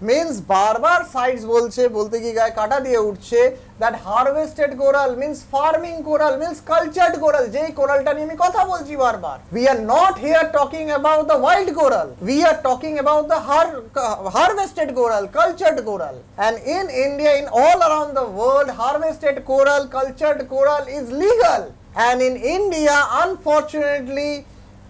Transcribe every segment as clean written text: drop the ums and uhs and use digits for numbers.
means বারবার sites বলছে, বলতে কি গায়ে কাটা দিয়ে উঠছে that harvested coral means farming coral means cultured coral, যেই কোরালটা নিয়ে আমি কথা বলছি বারবার। we are not here talking about the wild coral, we are talking about the harvested coral, cultured coral, and in India, in all around the world, harvested coral, cultured coral is legal, and in India unfortunately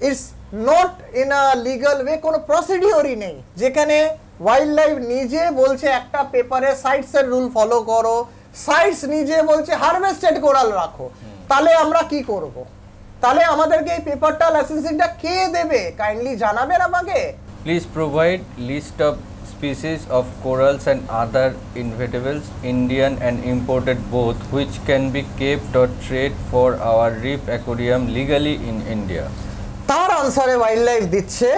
it's not in a legal way, কোনো প্রসিডিওরই নেই যেখানে wild life নিজে বলছে একটা পেপারে sites এর rule follow করো, sites নিজে বলছে হারভেস্টেড কোরাল রাখো, তাহলে আমরা কি করব? তাহলে আমাদেরকে এই পেপারটা লাইসেন্সিংটা কে দেবে? কাইন্ডলি জানাবেন আমাকে। Please provide list of species of corals and other invertebrates, Indian and imported both, which can be kept or traded for our reef aquarium legally in India. তার আনসারে ওয়াইল্ড লাইফ দিচ্ছে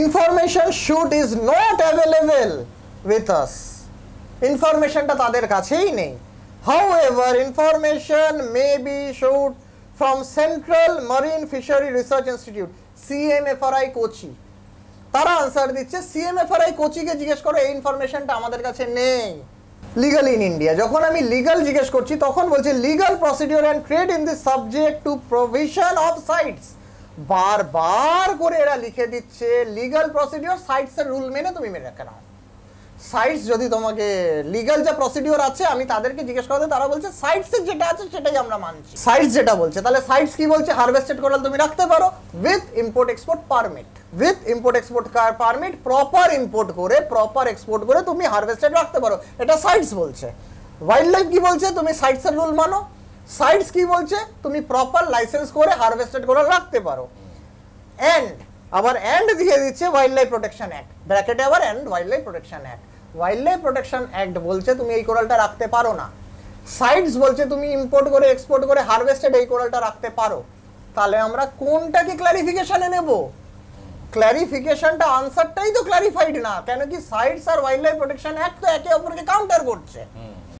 information sought is not available with us, ইনফরমেশনটা তাদের কাছেই নেই। However information may be sought from central marine fishery research institute CMFRI Kochi. তারা answer দিচ্ছে CMFRI কোচিকে জিজ্ঞেস করো, এই ইনফরমেশনটা আমাদের কাছে নেই লিগাল ইন ইন্ডিয়া। যখন আমি লিগাল জিজ্ঞেস করছি তখন বলছে legal procedure and trade in this subject to provision of sites. বারবার করে এরা লিখে দিচ্ছে লিগাল প্রসিডিওর, সাইটসের রুল মেনে তুমি মেনে রাখে নাও। সাইটস যদি তোমাকে লিগাল যা প্রসিডিওর আছে আমি তাদেরকে জিজ্ঞেস করতে, তারা বলছে সাইটসের যেটা আছে সেটাই আমরা মানছি। সাইটস যেটা বলছে, তাহলে সাইটস কি বলছে? হারভেস্টেড কোরাল তুমি রাখতে পারো with import export permit, with import export permit, proper import করে প্রপার এক্সপোর্ট করে তুমি হারভেস্টেড রাখতে পারো, এটা সাইটস বলছে। ওয়াইল্ড লাইফ কি বলছে? তুমি সাইটসের রুল মানো। সাইটস কি বলছে? তুমি প্রপার লাইসেন্স করে হারভেস্টেড কোরাল রাখতে পারো। এন্ড আবার এন্ড দিয়ে দিচ্ছে ওয়াইল্ড লাইফ প্রোটেকশন অ্যাক্ট, ব্র্যাকেটে আবার and wild life protection act. Wild life protection act বলছে তুমি এই কোরালটা রাখতে পারো না, সাইটস বলছে তুমি ইম্পোর্ট করে এক্সপোর্ট করে হারভেস্টেড এই কোরালটা রাখতে পারো। তাহলে আমরা কোনটাকে ক্লারিফিকেশনে নেব? ক্লারিফিকেশনটা আনসারটাই তো ক্লারিফাইড না, কেন কি সাইটস আর ওয়াইল্ড লাইফ প্রোটেকশন অ্যাক্ট তো একে অপরকে কাউন্টার করছে।